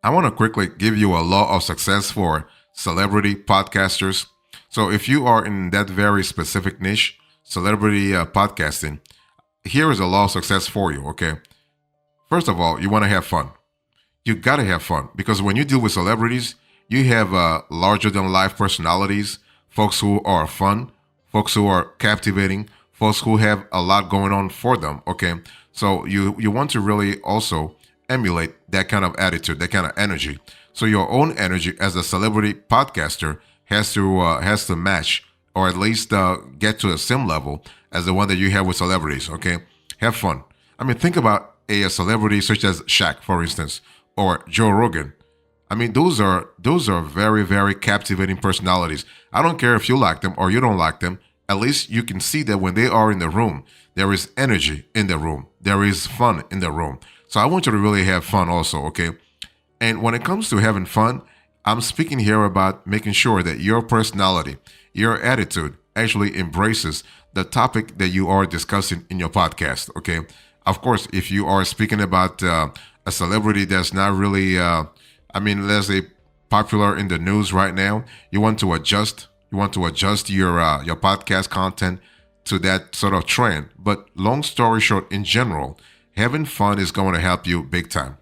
I want to quickly give you a law of success for celebrity podcasters. So, if you are in that very specific niche, celebrity podcasting, here is a law of success for you, okay? First of all, you want to have fun. You got to have fun because when you deal with celebrities, you have larger than life personalities, folks who are fun, folks who are captivating, folks who have a lot going on for them, okay? So you want to really also emulate that kind of attitude, that kind of energy. So your own energy as a celebrity podcaster has to match or at least get to the same level as the one that you have with celebrities. Okay, have fun. I mean, think about a celebrity such as Shaq, for instance, or Joe Rogan. I mean, those are very very captivating personalities. I don't care if you like them or you don't like them. At least you can see that when they are in the room, there is energy in the room. There is fun in the room. So I want you to really have fun also, okay? And when it comes to having fun, I'm speaking here about making sure that your personality, your attitude actually embraces the topic that you are discussing in your podcast, okay? Of course, if you are speaking about a celebrity that's not really, let's say popular in the news right now, you want to adjust. You want to adjust your podcast content to that sort of trend. But long story short, in general, having fun is going to help you big time.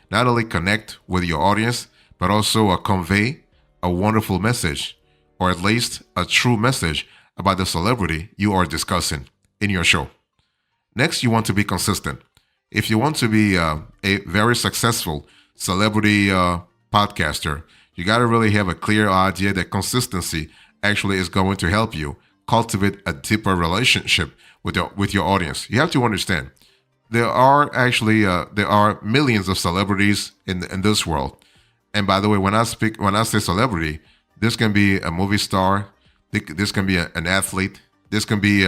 Not only connect with your audience, but also convey a wonderful message, or at least a true message about the celebrity you are discussing in your show. Next, you want to be consistent. If you want to be a very successful celebrity podcaster, you got to really have a clear idea that consistency actually is going to help you cultivate a deeper relationship with your audience. You have to understand there are millions of celebrities in this world. And by the way, when I say celebrity, this can be a movie star, this can be an athlete, this can be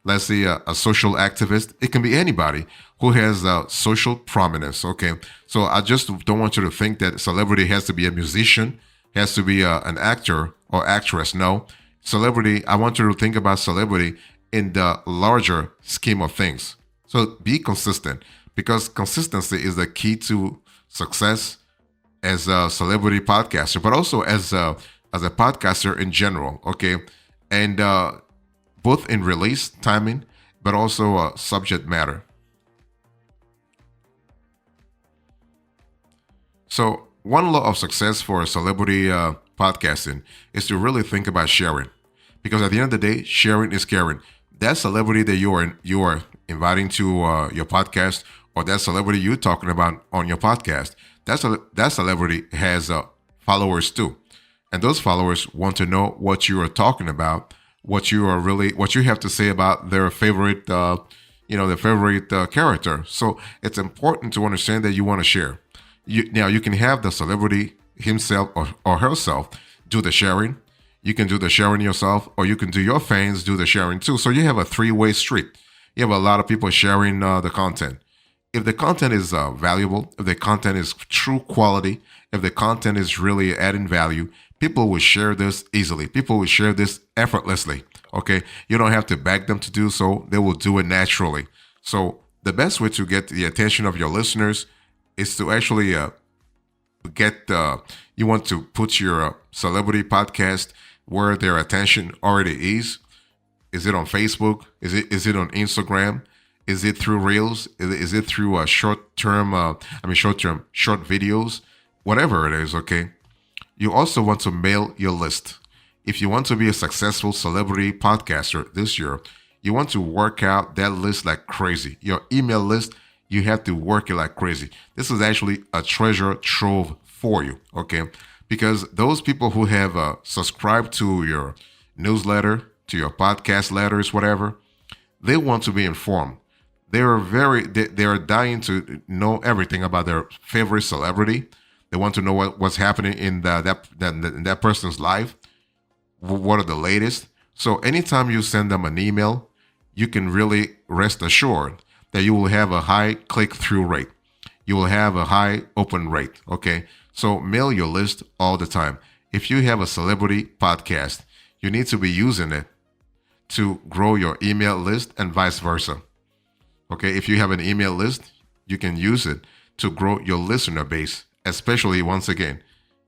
let's say a social activist. It can be anybody who has social prominence. Okay, so I just don't want you to think that celebrity has to be a musician, has to be an actor or actress. No, celebrity. I want you to think about celebrity in the larger scheme of things. So be consistent because consistency is the key to success as a celebrity podcaster, but also as a podcaster in general. Okay, and both in release timing, but also subject matter. So one law of success for celebrity podcasting is to really think about sharing, because at the end of the day, sharing is caring. That celebrity that you are inviting to your podcast, or that celebrity you're talking about on your podcast, that celebrity has followers too, and those followers want to know what you are talking about, what you have to say about their favorite, their favorite character. So it's important to understand that you want to share. Now you can have the celebrity himself or herself do the sharing. You can do the sharing yourself, or you can do your fans do the sharing too. So you have a three-way street. You have a lot of people sharing the content. If the content is valuable, if the content is true quality, if the content is really adding value, people will share this easily. People will share this effortlessly. Okay, you don't have to beg them to do so; they will do it naturally. So the best way to get the attention of your listeners is to actually get. You want to put your celebrity podcast where their attention already is. Is it on Facebook? Is it on Instagram? Is it through Reels? Is it through a short videos? Whatever it is, okay? You also want to mail your list. If you want to be a successful celebrity podcaster this year, you want to work out that list like crazy. Your email list, you have to work it like crazy. This is actually a treasure trove for you, okay? Because those people who have subscribed to your newsletter, to your podcast letters, whatever, they want to be informed. They are dying to know everything about their favorite celebrity. They want to know what's happening in that person's life. What are the latest? So anytime you send them an email, you can really rest assured that you will have a high click-through rate. You will have a high open rate. Okay, so mail your list all the time. If you have a celebrity podcast, you need to be using it to grow your email list and vice versa. Okay, if you have an email list, you can use it to grow your listener base especially once again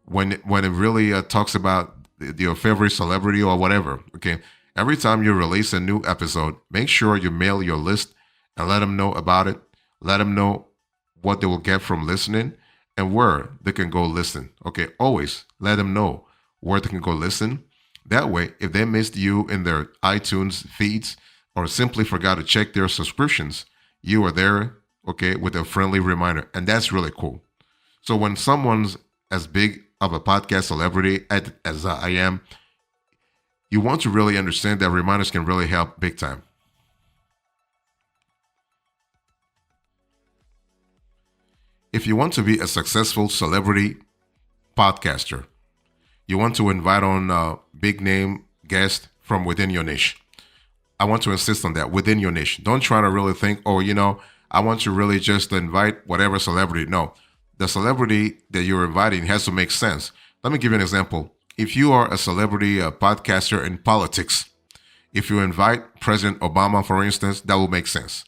when it really talks about your favorite celebrity or whatever. Okay, every time you release a new episode, make sure you mail your list and let them know about it. Let them know what they will get from listening and where they can go listen. Okay, always let them know where they can go listen. That way, if they missed you in their iTunes feeds or simply forgot to check their subscriptions, you are there, okay, with a friendly reminder. And that's really cool. So when someone's as big of a podcast celebrity as I am, you want to really understand that reminders can really help big time. If you want to be a successful celebrity podcaster, you want to invite on big name guests from within your niche. I want to insist on that within your niche. Don't try to really think, oh, I want to really just invite whatever celebrity. No, the celebrity that you're inviting has to make sense. Let me give you an example. If you are a celebrity podcaster in politics, if you invite President Obama, for instance, that will make sense.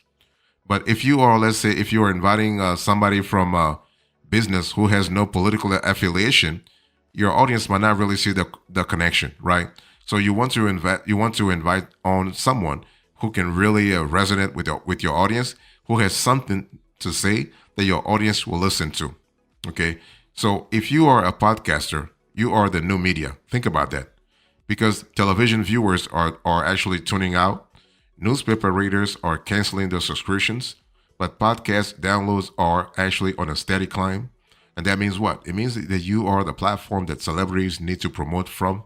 But if you are, let's say, if you are inviting somebody from business who has no political affiliation, your audience might not really see the connection, right? So you want to invite on someone who can really resonate with your audience, who has something to say that your audience will listen to. Okay, so if you are a podcaster, you are the new media. Think about that, because television viewers are actually tuning out. Newspaper readers are canceling their subscriptions, but podcast downloads are actually on a steady climb. And that means what? It means that you are the platform that celebrities need to promote from.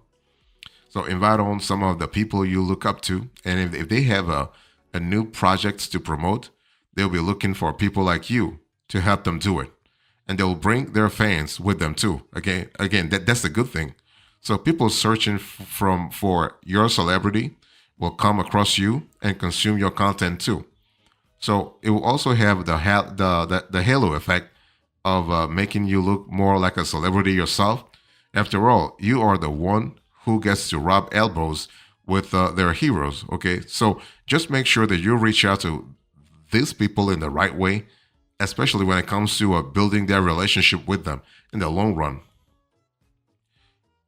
So invite on some of the people you look up to. And if they have a new project to promote, they'll be looking for people like you to help them do it. And they'll bring their fans with them too. Again, that's a good thing. So people searching for your celebrity will come across you and consume your content too. So it will also have the halo effect of making you look more like a celebrity yourself. After all, you are the one who gets to rub elbows with their heroes. Okay, so just make sure that you reach out to these people in the right way, especially when it comes to building their relationship with them in the long run.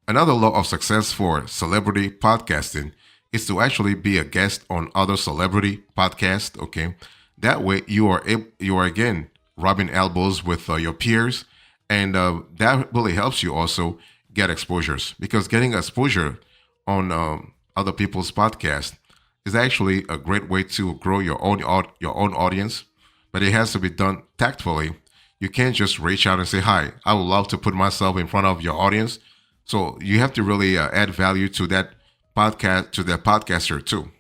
Another law of success for celebrity podcasting is to actually be a guest on other celebrity podcasts. Okay, that way you are again rubbing elbows with your peers, and that really helps you also get exposures, because getting exposure on other people's podcasts is actually a great way to grow your own audience, but it has to be done tactfully. You can't just reach out and say, "Hi, I would love to put myself in front of your audience." So you have to really add value to that podcaster too.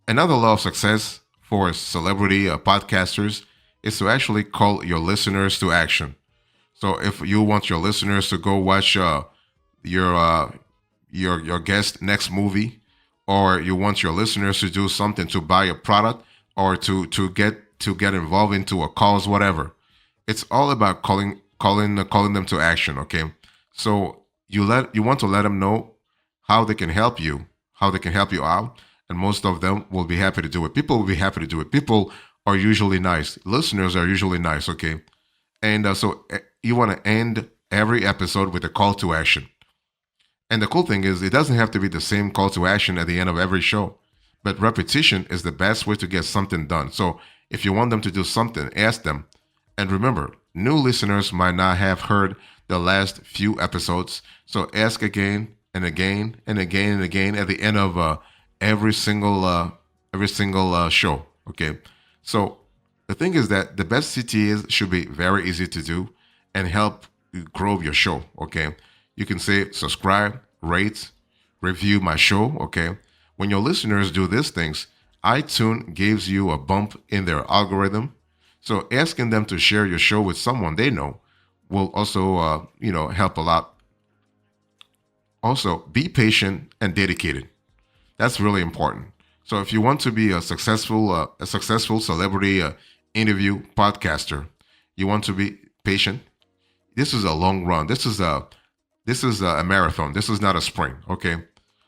Another law of success for celebrity podcasters is to actually call your listeners to action. So if you want your listeners to go watch your uh, your guest next movie, or you want your listeners to do something, to buy a product, or to get involved into a cause, whatever, it's all about calling them to action. Okay, so you want to let them know how they can help you, how they can help you out, and most of them will be happy to do it. People will be happy to do it. People are usually nice. Listeners are usually nice. Okay, and you want to end every episode with a call to action. And the cool thing is, it doesn't have to be the same call to action at the end of every show, but repetition is the best way to get something done. So if you want them to do something, ask them. And remember, new listeners might not have heard the last few episodes, so ask again and again and again and again at the end of every single show. Okay, so the thing is that the best CTAs should be very easy to do and help you grow your show. Okay, you can say subscribe, rate, review my show. Okay, when your listeners do these things, iTunes gives you a bump in their algorithm. So asking them to share your show with someone they know will also, help a lot. Also, be patient and dedicated. That's really important. So if you want to be a successful celebrity interview podcaster, you want to be patient. This is a long run. This is a marathon. This is not a sprint. Okay,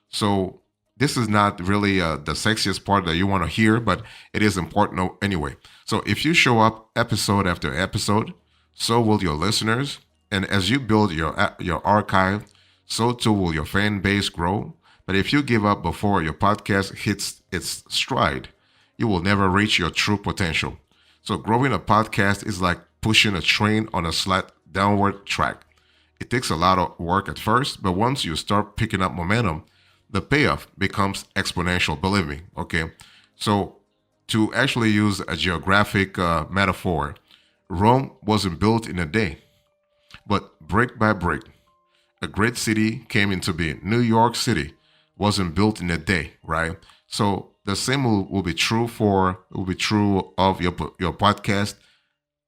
so This is not really the sexiest part that you want to hear, but it is important anyway. So if you show up episode after episode, so will your listeners. And as you build your archive, so too will your fan base grow. But if you give up before your podcast hits its stride, you will never reach your true potential. So growing a podcast is like pushing a train on a slight downward track. It takes a lot of work at first, but once you start picking up momentum, the payoff becomes exponential, believe me. Okay. So to actually use a geographic metaphor, Rome wasn't built in a day, but brick by brick. A great city came into being. New York City wasn't built in a day, right? So the same will be true of your podcast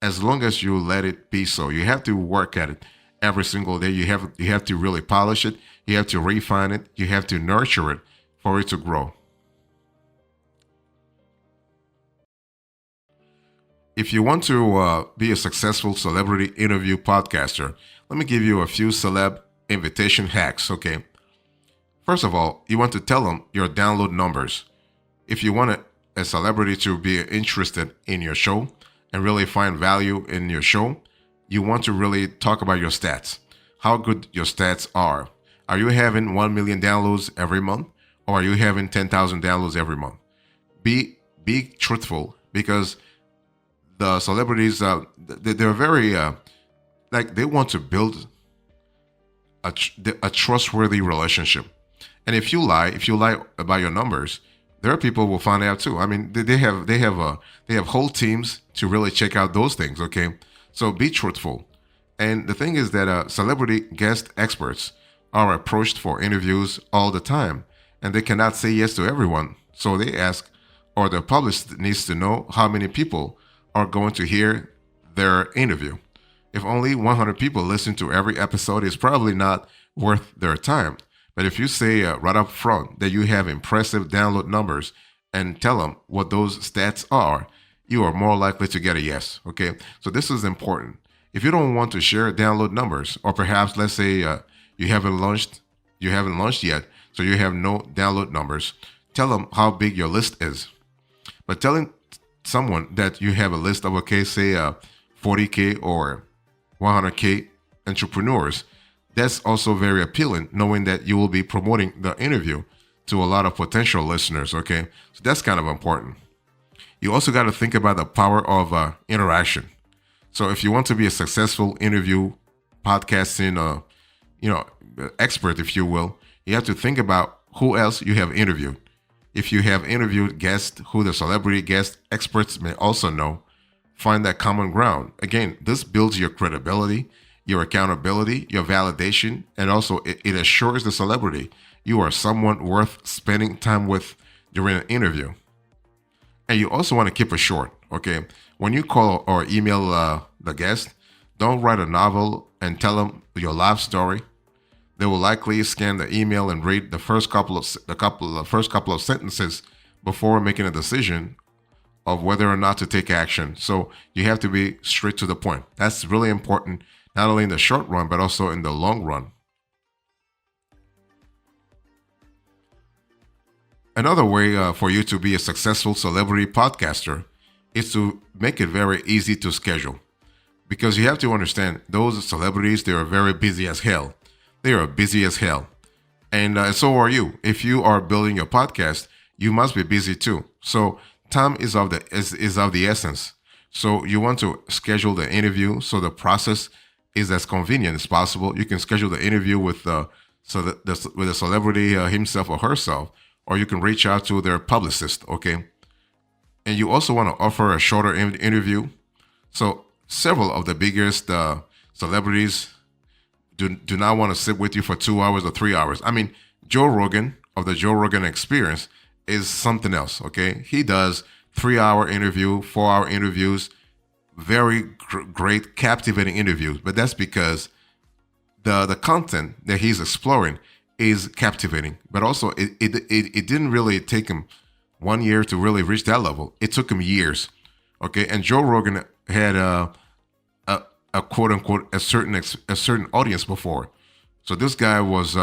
as long as you let it be so. You have to work at it every single day. You have to really polish it. You have to refine it. You have to nurture it for it to grow. If you want to be a successful celebrity interview podcaster, let me give you a few celeb invitation hacks, okay? First of all, you want to tell them your download numbers. If you want a celebrity to be interested in your show and really find value in your show, you want to really talk about your stats, how good your stats are. Are you having 1 million downloads every month, or are you having 10,000 downloads every month? Be truthful, because the celebrities, they're very like they want to build a trustworthy relationship. And if you lie about your numbers, there are people who will find out too. I mean, they have whole teams to really check out those things. Okay, so be truthful. And the thing is that celebrity guest experts are approached for interviews all the time, and they cannot say yes to everyone. So they ask, or the publisher needs to know how many people are going to hear their interview. If only 100 people listen to every episode, it's probably not worth their time. But if you say right up front that you have impressive download numbers and tell them what those stats are, you are more likely to get a yes. Okay, so this is important. If you don't want to share download numbers, or perhaps let's say you haven't launched yet, so you have no download numbers, tell them how big your list is. But telling someone that you have a list of, okay, say 40K or 100K entrepreneurs, that's also very appealing, knowing that you will be promoting the interview to a lot of potential listeners. Okay, so that's kind of important. You also got to think about the power of interaction. So if you want to be a successful interview podcasting expert, if you will, you have to think about who else you have interviewed. If you have interviewed guests who the celebrity guest experts may also know, find that common ground. Again, this builds your credibility, your accountability, your validation, and also it assures the celebrity you are someone worth spending time with during an interview. And you also want to keep it short, okay? When you call or email the guest, don't write a novel and tell them your life story. They will likely scan the email and read the first couple of sentences before making a decision of whether or not to take action. So you have to be straight to the point. That's really important, not only in the short run, but also in the long run. Another way for you to be a successful celebrity podcaster is to make it very easy to schedule. Because you have to understand, those celebrities, they are very busy as hell. They are busy as hell. And so are you. If you are building your podcast, you must be busy too. So time is of the essence. So you want to schedule the interview so the process is as convenient as possible. You can schedule the interview with the celebrity himself or herself, or you can reach out to their publicist, okay? And you also want to offer a shorter interview. So several of the biggest celebrities do not want to sit with you for 2 hours or 3 hours. I mean, Joe Rogan of the Joe Rogan Experience is something else, okay? He does 3-hour interview, 4-hour interviews, very great, captivating interviews. But that's because the content that he's exploring is captivating. But also, it didn't really take him 1 year to really reach that level. It took him years, okay? And Joe Rogan had a quote unquote a certain audience before, So this guy was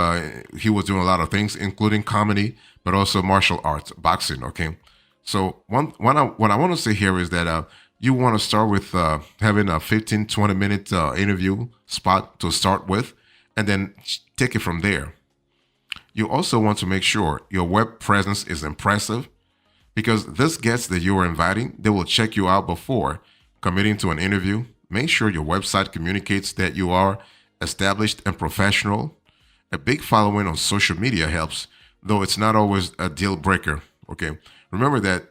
he was doing a lot of things, including comedy, but also martial arts, boxing. Okay, so what I want to say here is that you want to start with having a 15-20 minute interview spot to start with, and then take it from there. You also want to make sure your web presence is impressive because this guest that you are inviting, they will check you out before committing to an interview. Make sure your website communicates that you are established and professional. A big following on social media helps, though it's not always a deal breaker. Okay. Remember that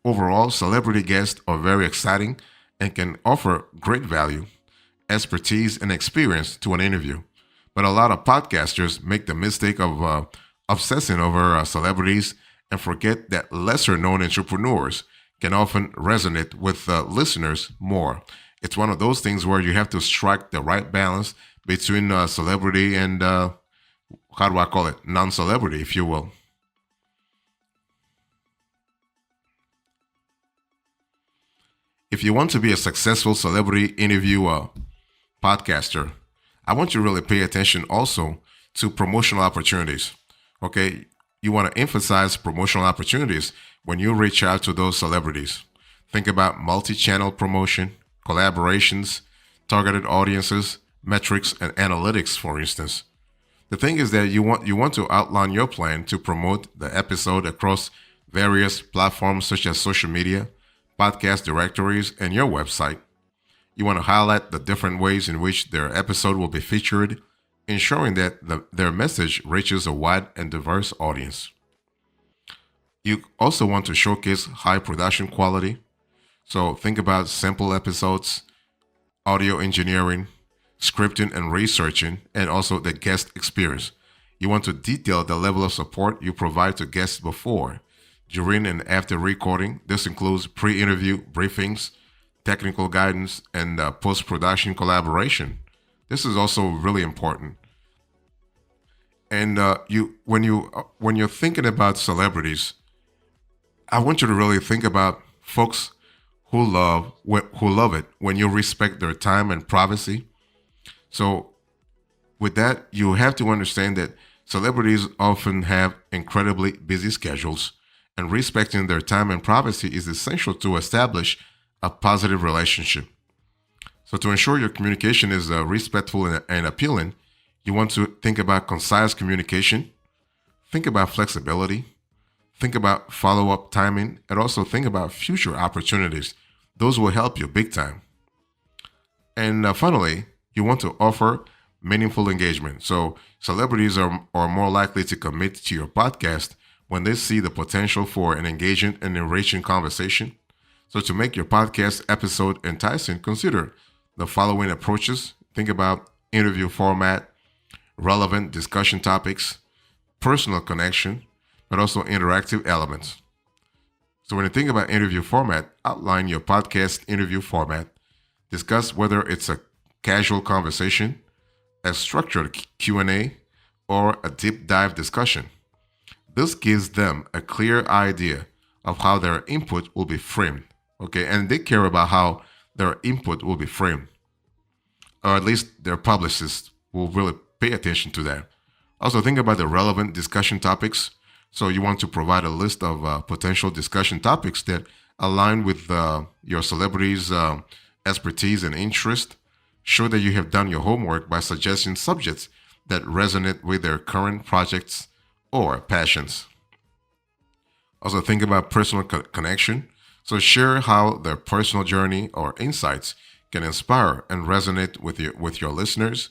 overall, celebrity guests are very exciting and can offer great value, expertise, and experience to an interview. But a lot of podcasters make the mistake of obsessing over celebrities and forget that lesser known entrepreneurs can often resonate with listeners more. It's one of those things where you have to strike the right balance between celebrity and, how do I call it, non celebrity, if you will. If you want to be a successful celebrity interviewer, podcaster, I want you to really pay attention also to promotional opportunities. Okay, you want to emphasize promotional opportunities when you reach out to those celebrities. Think about multi channel promotion, collaborations, targeted audiences, metrics, and analytics, for instance. The thing is that you want to outline your plan to promote the episode across various platforms such as social media, podcast directories, and your website. You want to highlight the different ways in which their episode will be featured, ensuring that their message reaches a wide and diverse audience. You also want to showcase high production quality. So think about simple episodes, audio engineering, scripting and researching, and also the guest experience. You want to detail the level of support you provide to guests before, during, and after recording. This includes pre interview briefings, technical guidance, and post production collaboration. This is also really important. And when you're thinking about celebrities, I want you to really think about folks who love it when you respect their time and privacy. So with that, you have to understand that celebrities often have incredibly busy schedules, and respecting their time and privacy is essential to establish a positive relationship. So, to ensure your communication is respectful and appealing, you want to think about concise communication, think about flexibility, think about follow up timing, and also think about future opportunities. Those will help you big time. And finally, you want to offer meaningful engagement. So, celebrities are more likely to commit to your podcast when they see the potential for an engaging and enriching conversation. So, to make your podcast episode enticing, consider the following approaches. Think about interview format, relevant discussion topics, personal connection, but also interactive elements. So, when you think about interview format, outline your podcast interview format. Discuss whether it's a casual conversation, a structured Q&A, or a deep dive discussion. This gives them a clear idea of how their input will be framed. Okay, and they care about how their input will be framed, or at least their publicists will really pay attention to that. Also, think about the relevant discussion topics. So, you want to provide a list of potential discussion topics that align with your celebrity's expertise and interest. Show that you have done your homework by suggesting subjects that resonate with their current projects or passions. Also, think about personal connection. So, share how their personal journey or insights can inspire and resonate with your listeners.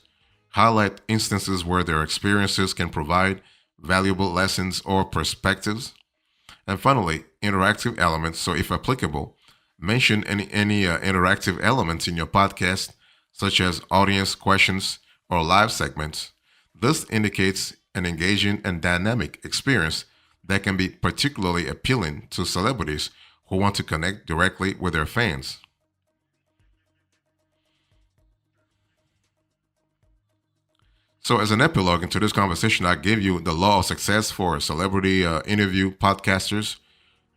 Highlight instances where their experiences can provide valuable lessons or perspectives. And finally, interactive elements. So, if applicable, mention any interactive elements in your podcast, such as audience questions or live segments. This indicates an engaging and dynamic experience that can be particularly appealing to celebrities who want to connect directly with their fans. So, as an epilogue into this conversation, I gave you the law of success for celebrity interview podcasters.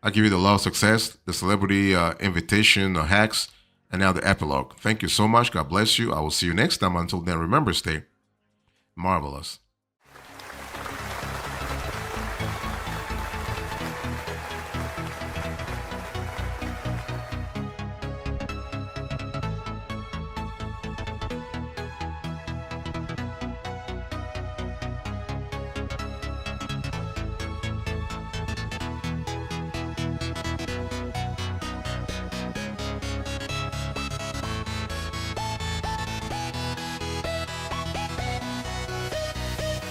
I give you the law of success, the celebrity invitation hacks, and now the epilogue. Thank you so much. God bless you. I will see you next time. Until then, remember, stay marvelous.